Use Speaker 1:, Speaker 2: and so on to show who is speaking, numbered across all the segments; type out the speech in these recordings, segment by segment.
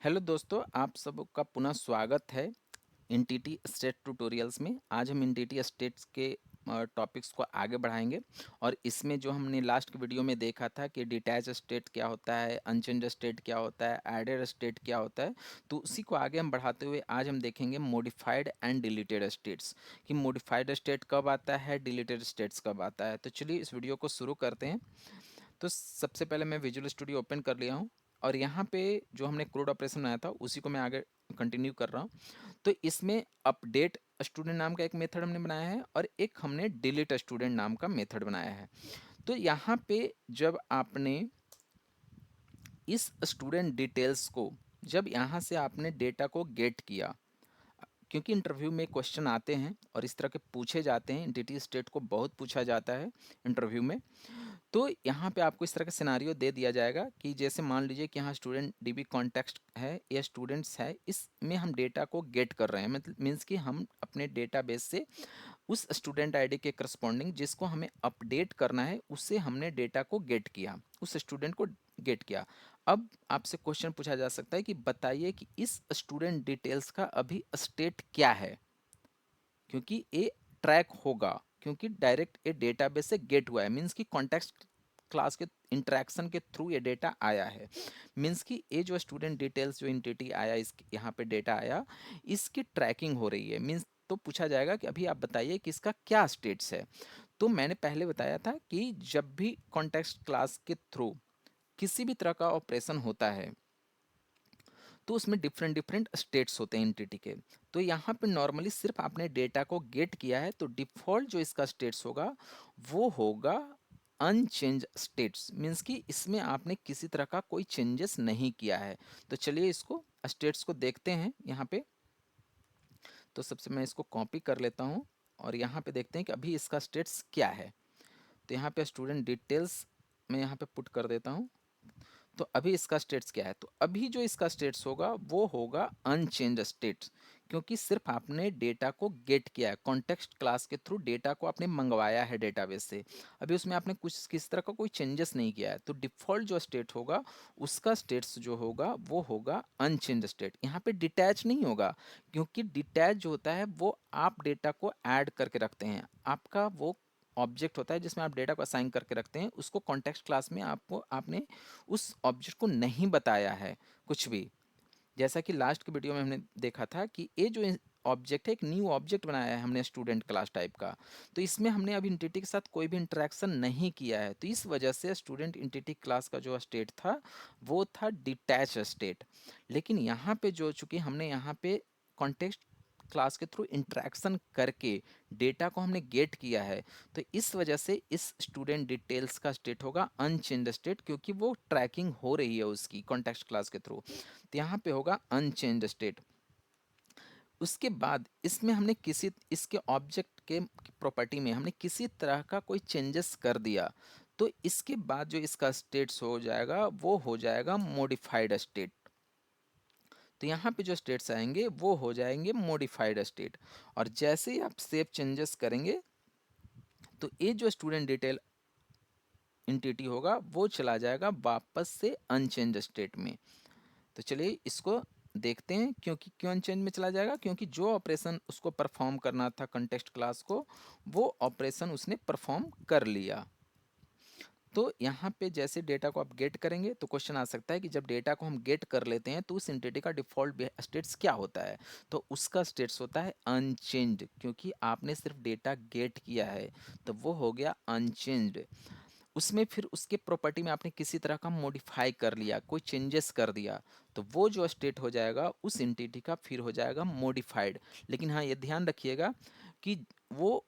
Speaker 1: Hello दोस्तों, आप सबका पुनः स्वागत है एनटीटी स्टेट ट्यूटोरियल्स में। आज हम एनटीटी स्टेट्स के टॉपिक्स को आगे बढ़ाएंगे और इसमें जो हमने लास्ट वीडियो में देखा था कि डिटैच स्टेट क्या होता है, अनचेंज स्टेट क्या होता है, एडेड स्टेट क्या होता है, तो उसी को आगे हम बढ़ाते हुए आज हम देखेंगे मॉडिफाइड एंड डिलीटेड स्टेट्स कि मॉडिफाइड स्टेट कब आता है, डिलीटेड स्टेट्स कब आता है। तो चलिए इस वीडियो को शुरू करते हैं। तो सबसे पहले मैं विजुअल स्टूडियो ओपन कर लिया हूँ और यहाँ पे जो हमने क्रूड ऑपरेशन बनाया था उसी को मैं आगे कंटिन्यू कर रहा हूँ। तो इसमें अपडेट स्टूडेंट नाम का एक मेथड हमने बनाया है और एक हमने डिलीट स्टूडेंट नाम का मेथड बनाया है। तो यहाँ पे जब आपने इस स्टूडेंट डिटेल्स को, जब यहाँ से आपने डेटा को गेट किया, क्योंकि इंटरव्यू में क्वेश्चन आते हैं और इस तरह के पूछे जाते हैं, एंटिटी स्टेट को बहुत पूछा जाता है इंटरव्यू में। तो यहाँ पे आपको इस तरह का सिनारियो दे दिया जाएगा कि जैसे मान लीजिए कि यहाँ स्टूडेंट डीबी कॉन्टेक्स्ट है या स्टूडेंट्स है, इसमें हम डेटा को गेट कर रहे हैं, मतलब मीन्स कि हम अपने डेटाबेस से उस स्टूडेंट आईडी के करस्पॉन्डिंग जिसको हमें अपडेट करना है उससे हमने डेटा को गेट किया, उस स्टूडेंट को गेट किया। अब आपसे क्वेश्चन पूछा जा सकता है कि बताइए कि इस स्टूडेंट डिटेल्स का अभी स्टेट क्या है, क्योंकि ये ट्रैक होगा, क्योंकि डायरेक्ट ये डेटाबेस से गेट हुआ है, मीन्स कि कॉन्टेक्स्ट क्लास के इंटरेक्शन के थ्रू ये डेटा आया है। मीन्स कि ये जो स्टूडेंट डिटेल्स जो एंटिटी आया, इस यहाँ पे डेटा आया, इसकी ट्रैकिंग हो रही है। मीन्स तो पूछा जाएगा कि अभी आप बताइए कि इसका क्या स्टेट्स है। तो मैंने पहले बताया था कि जब भी कॉन्टेक्स्ट क्लास के थ्रू किसी भी तरह का ऑपरेशन होता है तो उसमें डिफरेंट डिफरेंट स्टेट्स होते हैं एंटिटी के। तो यहाँ पे नॉर्मली सिर्फ आपने डेटा को गेट किया है तो डिफ़ॉल्ट जो इसका स्टेट्स होगा वो होगा अनचेंज स्टेट्स, मीन्स कि इसमें आपने किसी तरह का कोई चेंजेस नहीं किया है। तो चलिए इसको स्टेट्स को देखते हैं यहाँ पे। तो सबसे मैं इसको कॉपी कर लेता हूँ और यहाँ पे देखते हैं कि अभी इसका स्टेट्स क्या है। तो यहाँ पे स्टूडेंट डिटेल्स मैं यहाँ पे पुट कर देता हूँ। तो अभी इसका स्टेट्स क्या है, तो अभी जो इसका स्टेट्स होगा वो होगा अनचेंज स्टेट्स, क्योंकि सिर्फ आपने डेटा को गेट किया है, कॉन्टेक्स्ट क्लास के थ्रू डेटा को आपने मंगवाया है डेटाबेस से। अभी उसमें आपने कुछ किस तरह का कोई चेंजेस नहीं किया है, तो डिफ़ॉल्ट जो स्टेट होगा उसका स्टेट्स जो होगा वो होगा अनचेंज स्टेट। यहाँ पे डिटैच नहीं होगा, क्योंकि डिटैच जो होता है वो आप डेटा को ऐड करके रखते हैं, आपका वो ऑब्जेक्ट होता है जिसमें आप डेटा को असाइन करके रखते हैं, उसको कॉन्टेक्स्ट क्लास में आपको आपने उस ऑब्जेक्ट को नहीं बताया है कुछ भी। जैसा कि लास्ट के वीडियो में हमने देखा था कि ये जो ऑब्जेक्ट है, एक न्यू ऑब्जेक्ट बनाया है हमने स्टूडेंट क्लास टाइप का, तो इसमें हमने अभी इंटिटी के साथ कोई भी इंटरेक्शन नहीं किया है, तो इस वजह से स्टूडेंट इंटिटी क्लास का जो स्टेट था वो था डिटैच स्टेट। लेकिन यहाँ पे जो चूंकि हमने यहाँ पे कॉन्टेक्स्ट क्लास के थ्रू इंटरेक्शन करके डेटा को हमने गेट किया है, तो इस वजह से इस स्टूडेंट डिटेल्स का स्टेट होगा अनचेंज स्टेट, क्योंकि वो ट्रैकिंग हो रही है उसकी कॉन्टेक्स्ट क्लास के थ्रू। तो यहाँ पे होगा अनचेंज स्टेट। उसके बाद इसमें हमने किसी इसके ऑब्जेक्ट के प्रॉपर्टी में हमने किसी तरह का कोई चेंजेस कर दिया, तो इसके बाद जो इसका स्टेट्स हो जाएगा वो हो जाएगा मॉडिफाइड स्टेट। तो यहाँ पे जो स्टेट्स आएंगे वो हो जाएंगे मॉडिफाइड स्टेट। और जैसे ही आप सेव चेंजेस करेंगे तो ये जो स्टूडेंट डिटेल इंटिटी होगा वो चला जाएगा वापस से अनचेंज स्टेट में। तो चलिए इसको देखते हैं, क्योंकि क्यों अनचेंज में चला जाएगा, क्योंकि जो ऑपरेशन उसको परफॉर्म करना था कंटेक्स्ट क्लास को वो ऑपरेशन उसने परफॉर्म कर लिया। तो यहाँ पे जैसे डेटा को आप गेट करेंगे तो क्वेश्चन आ सकता है कि जब डेटा को हम गेट कर लेते हैं तो उस एंटिटी का डिफॉल्ट स्टेट्स क्या होता है, तो उसका स्टेट्स होता है अनचेंज्ड, क्योंकि आपने सिर्फ डेटा गेट किया है तो वो हो गया अनचेंज्ड। उसमें फिर उसके प्रॉपर्टी में आपने किसी तरह का मॉडिफाई कर लिया, कोई चेंजेस कर दिया, तो वो जो स्टेट हो जाएगा उस एंटिटी का फिर हो जाएगा मॉडिफाइड। लेकिन हाँ ये ध्यान रखिएगा कि वो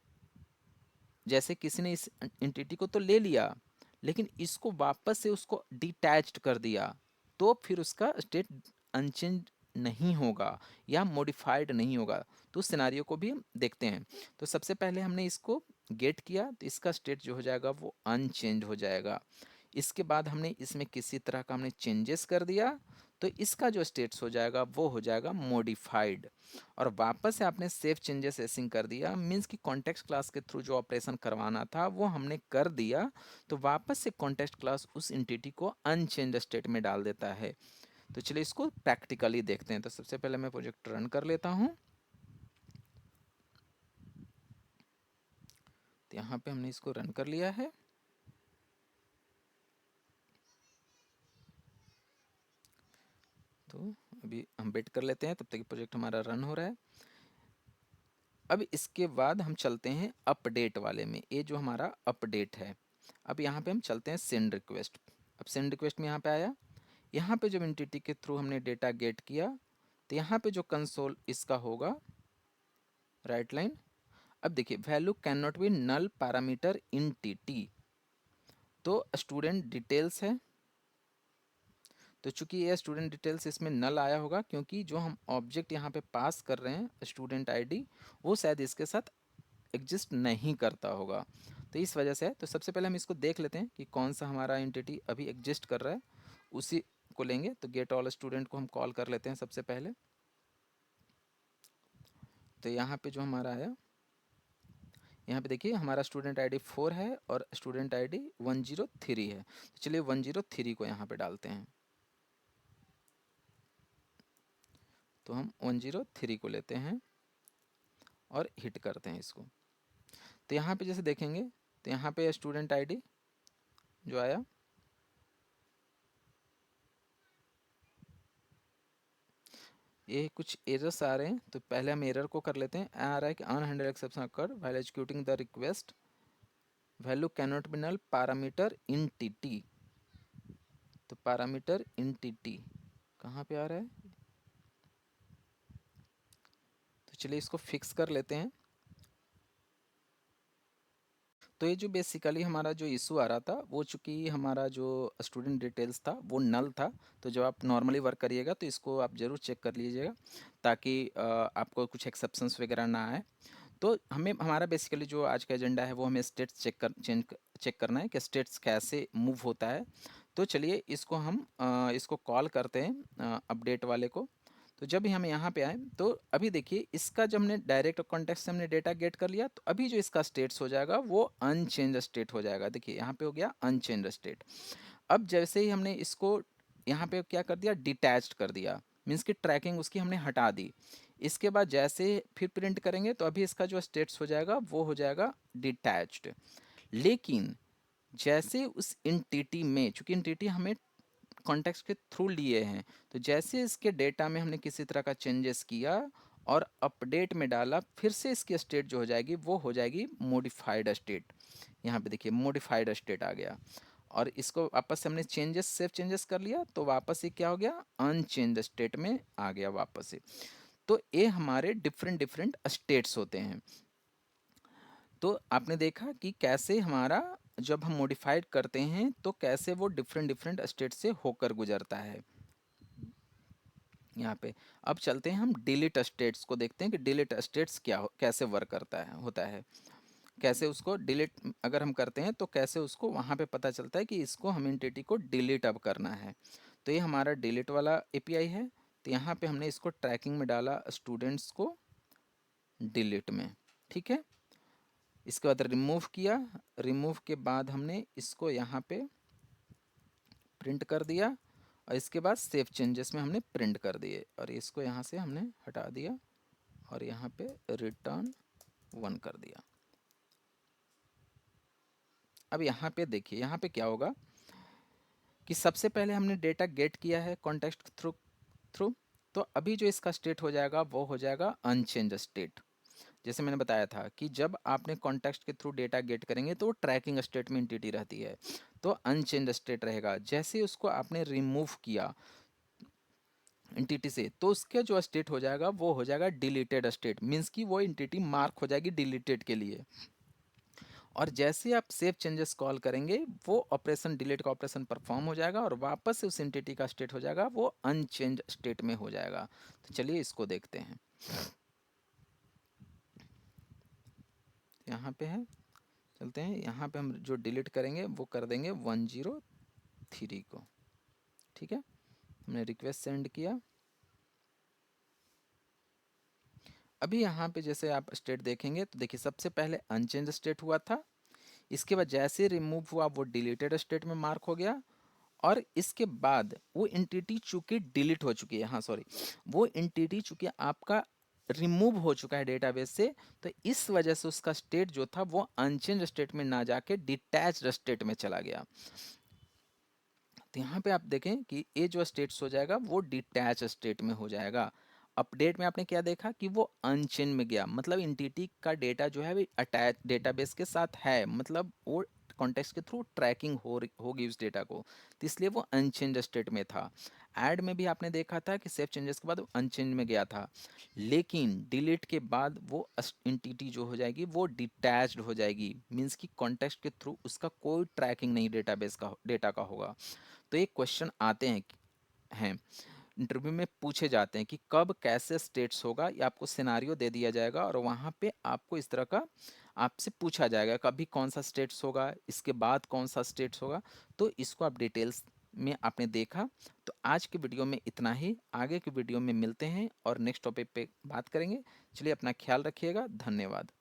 Speaker 1: जैसे किसी ने इस एंटिटी को तो ले लिया लेकिन इसको वापस से उसको डिटैच्ड कर दिया, तो फिर उसका स्टेट अनचेंज नहीं होगा या मॉडिफाइड नहीं होगा। तो उस सिनारियो को भी हम देखते हैं। तो सबसे पहले हमने इसको गेट किया तो इसका स्टेट जो हो जाएगा वो अनचेंज हो जाएगा। इसके बाद हमने इसमें किसी तरह का हमने चेंजेस कर दिया तो इसका जो स्टेट्स हो जाएगा वो हो जाएगा मॉडिफाइड। और वापस से आपने सेव चेंजेस एसिंग कर दिया, मीन्स कि कॉन्टेक्स्ट क्लास के थ्रू जो ऑपरेशन करवाना था वो हमने कर दिया, तो वापस से कॉन्टेक्स्ट क्लास उस एंटिटी को अनचेंज स्टेट में डाल देता है। तो चलिए इसको प्रैक्टिकली देखते हैं। तो सबसे पहले मैं प्रोजेक्ट रन कर लेता हूँ। तो यहाँ पे हमने इसको रन कर लिया है। तो अभी हम वेट कर लेते हैं, तब तक प्रोजेक्ट हमारा रन हो रहा है। अब इसके बाद हम चलते हैं अपडेट वाले में। ये जो हमारा अपडेट है, अब यहाँ पे हम चलते हैं सेंड रिक्वेस्ट। अब सेंड रिक्वेस्ट में यहाँ पे आया, यहाँ पे जब एंटिटी के थ्रू हमने डेटा गेट किया, तो यहाँ पे जो कंसोल इसका होगा राइट लाइन। अब देखिए value can not be null parameter entity, तो स्टूडेंट डिटेल्स है। तो चूंकि ये स्टूडेंट डिटेल्स इसमें नल आया होगा, क्योंकि जो हम ऑब्जेक्ट यहाँ पे पास कर रहे हैं स्टूडेंट आईडी, वो शायद इसके साथ एग्जिस्ट नहीं करता होगा, तो इस वजह से है। तो सबसे पहले हम इसको देख लेते हैं कि कौन सा हमारा एंटिटी अभी एग्जिस्ट कर रहा है, उसी को लेंगे। तो गेट ऑल स्टूडेंट को हम कॉल कर लेते हैं सबसे पहले। तो यहाँ पे जो हमारा है, यहाँ पे देखिए हमारा स्टूडेंट आईडी 4 है और स्टूडेंट आईडी 103 है। तो चलिए 103 को यहाँ पे डालते हैं। तो हम 103 को लेते हैं और हिट करते हैं इसको। तो यहाँ पे जैसे देखेंगे, तो यहाँ पे स्टूडेंट आईडी जो आया, ये कुछ एरर्स आ रहे हैं। तो पहले हम एरर को कर लेते हैं। आ रहा है कि unhandled exception occur while executing the request, value can not be null parameter entity. तो पैरामीटर एंटिटी कहाँ पे आ रहा है, तो चलिए इसको फिक्स कर लेते हैं। तो ये जो बेसिकली हमारा जो इशू आ रहा था, वो चूंकि हमारा जो स्टूडेंट डिटेल्स था वो नल था। तो जब आप नॉर्मली वर्क करिएगा तो इसको आप ज़रूर चेक कर लीजिएगा, ताकि आपको कुछ एक्सेप्शंस वगैरह ना आए। तो हमें हमारा बेसिकली जो आज का एजेंडा है, वो हमें स्टेट्स चेक करना है कि स्टेट्स कैसे मूव होता है। तो चलिए इसको हम इसको कॉल करते हैं अपडेट वाले को। तो जब भी हम यहाँ पे आए, तो अभी देखिए इसका जब हमने डायरेक्ट कॉन्टेक्स्ट से हमने डेटा गेट कर लिया, तो अभी जो इसका स्टेट्स हो जाएगा वो अनचेंज स्टेट हो जाएगा। देखिए यहाँ पे हो गया अनचेंज स्टेट। अब जैसे ही हमने इसको यहाँ पे क्या कर दिया, डिटैच्ड कर दिया, मीन्स कि ट्रैकिंग उसकी हमने हटा दी। इसके बाद जैसे फिर प्रिंट करेंगे, तो अभी इसका जो स्टेट्स हो जाएगा वो हो जाएगा डिटैच्ड। लेकिन जैसे उस इंटिटी में, चूंकि इंटिटी हमें कॉन्टेक्स्ट के थ्रू लिए हैं, तो जैसे इसके डेटा में हमने किसी तरह का चेंजेस किया और अपडेट में डाला, फिर से इसकी स्टेट जो हो जाएगी वो हो जाएगी मॉडिफाइड स्टेट। यहाँ पे देखिए मॉडिफाइड स्टेट आ गया, और इसको वापस से हमने चेंजेस सेव चेंजेस कर लिया, तो वापस ये क्या हो गया, अनचेंज स्टेट में आ गया वापस से। तो ये हमारे डिफरेंट डिफरेंट स्टेट्स होते हैं। तो आपने देखा कि कैसे हमारा जब हम मॉडिफाइड करते हैं तो कैसे वो डिफरेंट डिफरेंट स्टेट से होकर गुजरता है। यहाँ पे अब चलते हैं हम डिलीट स्टेट्स को देखते हैं कि डिलीट स्टेट्स कैसे वर्क करता है होता है, कैसे उसको डिलीट अगर हम करते हैं तो कैसे उसको वहाँ पे पता चलता है कि इसको हम एंटिटी को डिलीट अब करना है। तो ये हमारा डिलीट वाला एपीआई है। तो यहाँ पे हमने इसको ट्रैकिंग में डाला स्टूडेंट्स को डिलीट में, ठीक है। इसके बाद रिमूव किया, रिमूव के बाद हमने इसको यहाँ पे प्रिंट कर दिया, और इसके बाद सेव चेंजेस में हमने प्रिंट कर दिए, और इसको यहाँ से हमने हटा दिया और यहाँ पे रिटर्न 1 कर दिया। अब यहाँ पे देखिए, यहाँ पे क्या होगा कि सबसे पहले हमने डेटा गेट किया है कॉन्टेक्स्ट थ्रू, तो अभी जो इसका स्टेट हो जाएगा वो हो जाएगा अनचेंज स्टेट। जैसे मैंने बताया था कि जब आपने कॉन्टेक्स्ट के थ्रू डेटा गेट करेंगे तो वो ट्रैकिंग स्टेट में एंटिटी रहती है, तो अनचेंज स्टेट रहेगा। जैसे ही उसको आपने रिमूव किया एंटिटी से, तो उसका जो स्टेट हो जाएगा वो हो जाएगा डिलीटेड स्टेट, मीन्स कि वो एंटिटी मार्क हो जाएगी डिलीटेड के लिए। और जैसे ही आप सेव चेंजेस कॉल करेंगे, वो ऑपरेशन डिलीट का ऑपरेशन परफॉर्म हो जाएगा और वापस से उस एंटिटी का स्टेट हो जाएगा वो अनचेंज स्टेट में हो जाएगा। तो चलिए इसको देखते हैं। यहाँ पे है, चलते हैं यहाँ पे, हम जो डिलीट करेंगे वो कर देंगे 103 को, ठीक है। हमने रिक्वेस्ट सेंड किया। अभी यहाँ पे जैसे आप स्टेट देखेंगे, तो देखिए सबसे पहले अनचेंज स्टेट हुआ था, इसके बाद जैसे रिमूव हुआ वो डिलीटेड स्टेट में मार्क हो गया, और इसके बाद वो एंटिटी चूंकि डिलीट हो चुकी है, हाँ सॉरी, वो एंटिटी चूंकि आपका रिमूव हो चुका है डेटाबेस से, तो इस वजह से उसका स्टेट जो था वो अनचेंज स्टेट में ना जाके डिटैच्ड स्टेट में चला गया। तो यहाँ पे आप देखें कि ये जो स्टेट्स हो जाएगा वो डिटैच स्टेट में हो जाएगा। अपडेट में आपने क्या देखा कि वो अनचेन में गया, मतलब एंटिटी का डेटा जो है वो अटैच डेटाबेस के साथ है, मतलब वो कॉन्टेक्स्ट के थ्रू ट्रैकिंग होगी उस डेटा को, तो इसलिए वो अनचेंज स्टेट में था। ऐड में भी आपने देखा था कि सेव चेंजेस के बाद वो अनचेंज में गया था, लेकिन डिलीट के बाद वो एंटिटी जो हो जाएगी वो डिटैच्ड हो जाएगी, मीन्स कि कॉन्टेक्स्ट के थ्रू उसका कोई ट्रैकिंग नहीं डेटाबेस का डेटा का होगा। तो ये क्वेश्चन आते हैं इंटरव्यू में पूछे जाते हैं कि कब कैसे स्टेट्स होगा, या आपको सिनारियो दे दिया जाएगा और वहाँ पे आपको इस तरह का आपसे पूछा जाएगा कभी कौन सा स्टेट्स होगा, इसके बाद कौन सा स्टेट्स होगा। तो इसको आप डिटेल्स में आपने देखा। तो आज के वीडियो में इतना ही, आगे के वीडियो में मिलते हैं और नेक्स्ट टॉपिक पे बात करेंगे। चलिए अपना ख्याल रखिएगा, धन्यवाद।